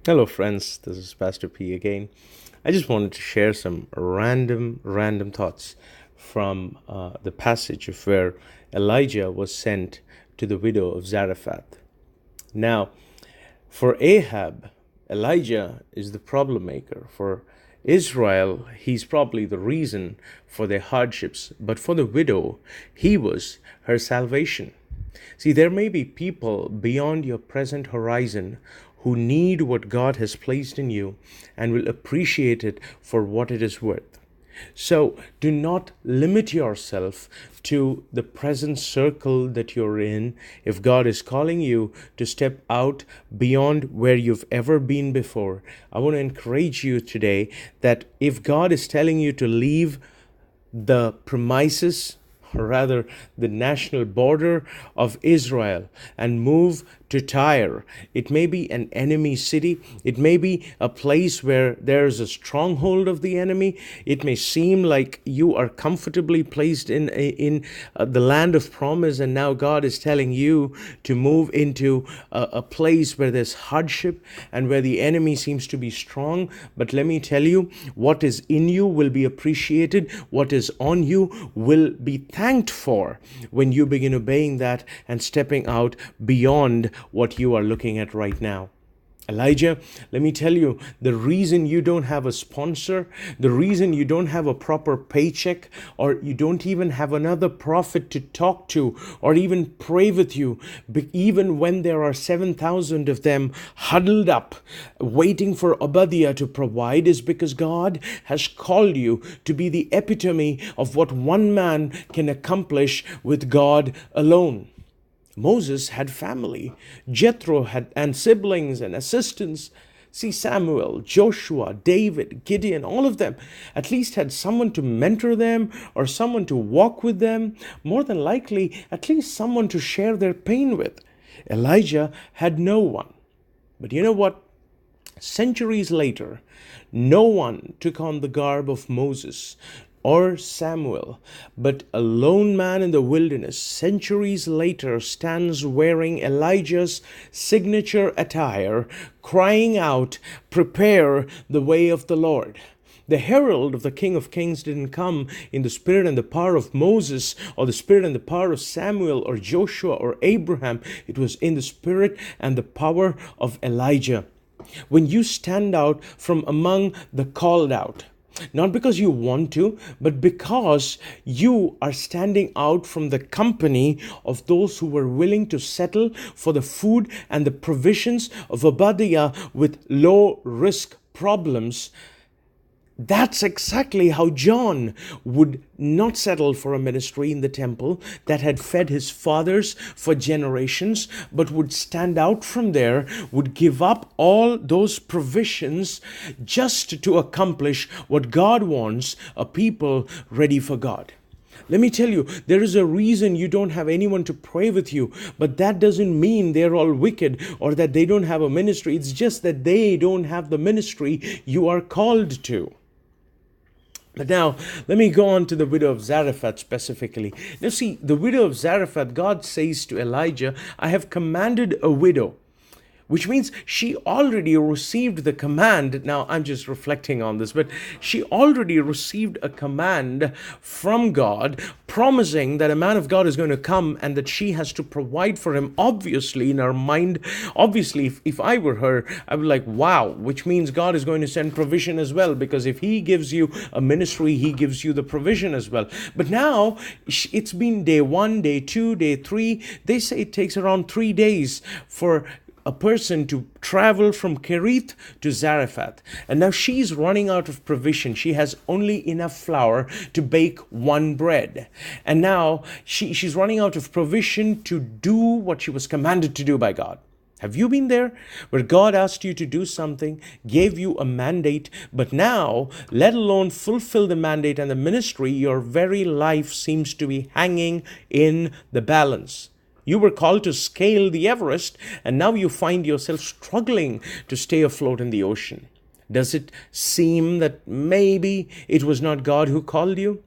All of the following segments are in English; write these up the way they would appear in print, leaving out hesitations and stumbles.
Hello, friends. This is Pastor P again. I just wanted to share some random thoughts from the passage of where Elijah was sent to the widow of Zarephath. Now, for Ahab, Elijah is the problem maker. For Israel, he's probably the reason for their hardships. But for the widow, he was her salvation. See, there may be people beyond your present horizon who need what God has placed in you and will appreciate it for what it is worth. So do not limit yourself to the present circle that you're in. If God is calling you to step out beyond where you've ever been before, I want to encourage you today that if God is telling you to leave the premises, or rather the national border of Israel, and move to Tyre. It may be an enemy city. It may be a place where there is a stronghold of the enemy. It may seem like you are comfortably placed in the land of promise, and now God is telling you to move into a place where there's hardship and where the enemy seems to be strong. But let me tell you, what is in you will be appreciated. What is on you will be thanked for when you begin obeying that and stepping out beyond what you are looking at right now. Elijah, let me tell you, the reason you don't have a sponsor, the reason you don't have a proper paycheck, or you don't even have another prophet to talk to, or even pray with you, even when there are 7,000 of them huddled up, waiting for Obadiah to provide, is because God has called you to be the epitome of what one man can accomplish with God alone. Moses had family. Jethro had and siblings and assistants. See, Samuel, Joshua, David, Gideon, all of them at least had someone to mentor them or someone to walk with them. More than likely, at least someone to share their pain with. Elijah had no one. But you know what? Centuries later, no one took on the garb of Moses or Samuel, but a lone man in the wilderness, centuries later, stands wearing Elijah's signature attire, crying out, "Prepare the way of the Lord." The herald of the King of Kings didn't come in the spirit and the power of Moses or the spirit and the power of Samuel or Joshua or Abraham. It was in the spirit and the power of Elijah. When you stand out from among the called out, not because you want to, but because you are standing out from the company of those who were willing to settle for the food and the provisions of Obadiah with low risk problems. That's exactly how John would not settle for a ministry in the temple that had fed his fathers for generations, but would stand out from there, would give up all those provisions just to accomplish what God wants, a people ready for God. Let me tell you, there is a reason you don't have anyone to pray with you, but that doesn't mean they're all wicked or that they don't have a ministry. It's just that they don't have the ministry you are called to. But now, let me go on to the widow of Zarephath specifically. Now see, the widow of Zarephath, God says to Elijah, "I have commanded a widow," which means she already received the command. Now, I'm just reflecting on this, but she already received a command from God promising that a man of God is going to come and that she has to provide for him. Obviously, in her mind, obviously, if I were her, I would be like, wow, which means God is going to send provision as well, because if he gives you a ministry, he gives you the provision as well. But now, it's been day 1, day 2, day 3. They say it takes around 3 days for a person to travel from Kerith to Zarephath. And now she's running out of provision. She has only enough flour to bake one bread. And now she's running out of provision to do what she was commanded to do by God. Have you been there where God asked you to do something, gave you a mandate, but now, let alone fulfill the mandate and the ministry, your very life seems to be hanging in the balance? You were called to scale the Everest, and now you find yourself struggling to stay afloat in the ocean. Does it seem that maybe it was not God who called you?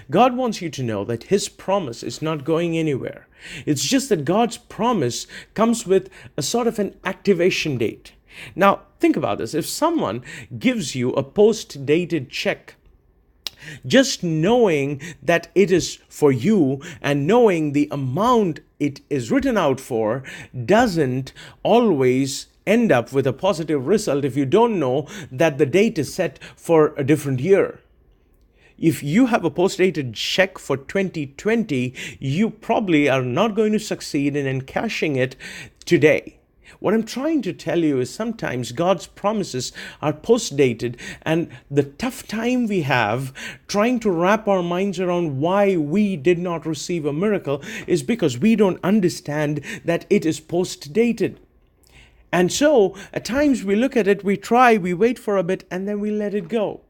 God wants you to know that His promise is not going anywhere. It's just that God's promise comes with a sort of an activation date. Now, think about this. If someone gives you a post-dated check, just knowing that it is for you and knowing the amount it is written out for doesn't always end up with a positive result if you don't know that the date is set for a different year. If you have a post-dated check for 2020, you probably are not going to succeed in encashing it today. What I'm trying to tell you is sometimes God's promises are post-dated, and the tough time we have trying to wrap our minds around why we did not receive a miracle is because we don't understand that it is post-dated. And so at times we look at it, we try, we wait for a bit, and then we let it go.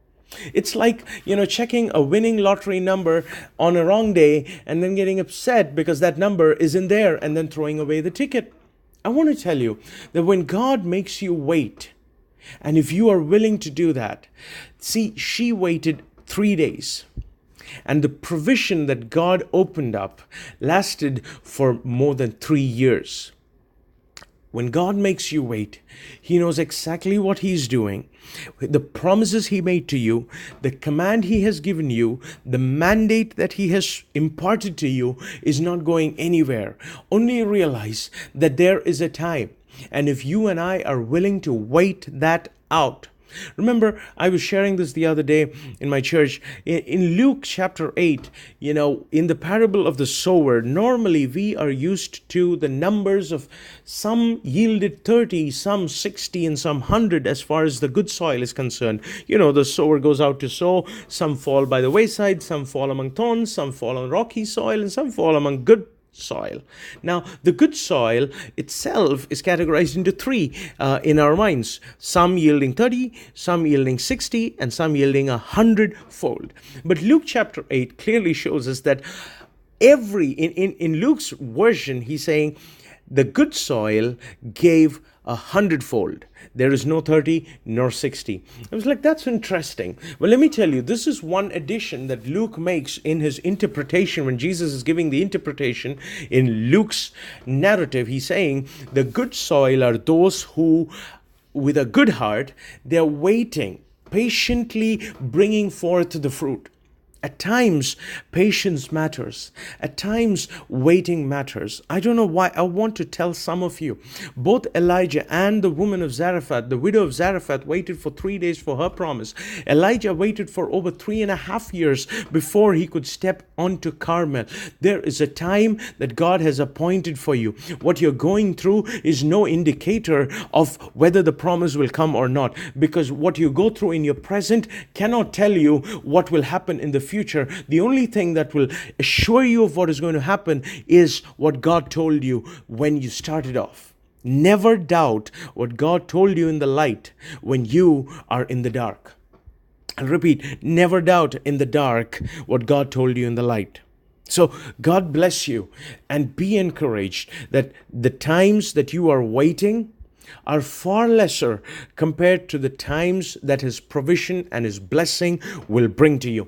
It's like, checking a winning lottery number on a wrong day and then getting upset because that number isn't there and then throwing away the ticket. I want to tell you that when God makes you wait, and if you are willing to do that, see, she waited 3 days. And the provision that God opened up lasted for more than 3 years. When God makes you wait, He knows exactly what He's doing. The promises He made to you, the command He has given you, the mandate that He has imparted to you is not going anywhere. Only realize that there is a time. And if you and I are willing to wait that out. Remember, I was sharing this the other day in my church. In Luke chapter 8, in the parable of the sower, normally we are used to the numbers of some yielded 30, some 60, and some 100 as far as the good soil is concerned. The sower goes out to sow. Some fall by the wayside, some fall among thorns, some fall on rocky soil, and some fall among good soil. Now, the good soil itself is categorized into three in our minds. Some yielding 30, some yielding 60, and some yielding 100-fold. But Luke chapter 8 clearly shows us that in Luke's version, he's saying the good soil gave 100-fold. There is no 30 nor 60. I was like, that's interesting. Well, let me tell you, this is one addition that Luke makes in his interpretation. When Jesus is giving the interpretation in Luke's narrative, he's saying the good soil are those who, with a good heart, they're waiting, patiently bringing forth the fruit. At times, patience matters. At times, waiting matters. I don't know why. I want to tell some of you, both Elijah and the woman of Zarephath, the widow of Zarephath, waited for 3 days for her promise. Elijah waited for over 3.5 years before he could step onto Carmel. There is a time that God has appointed for you. What you're going through is no indicator of whether the promise will come or not, because what you go through in your present cannot tell you what will happen in the future. The only thing that will assure you of what is going to happen is what God told you when you started off. Never doubt what God told you in the light when you are in the dark. I'll repeat, never doubt in the dark what God told you in the light. So God bless you, and be encouraged that the times that you are waiting are far lesser compared to the times that His provision and His blessing will bring to you.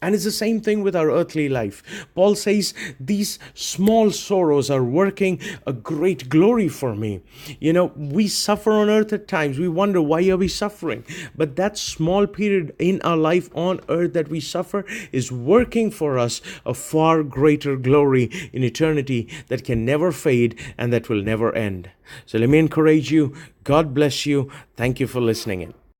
And it's the same thing with our earthly life. Paul says, these small sorrows are working a great glory for me. We suffer on earth at times. We wonder, why are we suffering? But that small period in our life on earth that we suffer is working for us a far greater glory in eternity that can never fade and that will never end. So let me encourage you. God bless you. Thank you for listening in.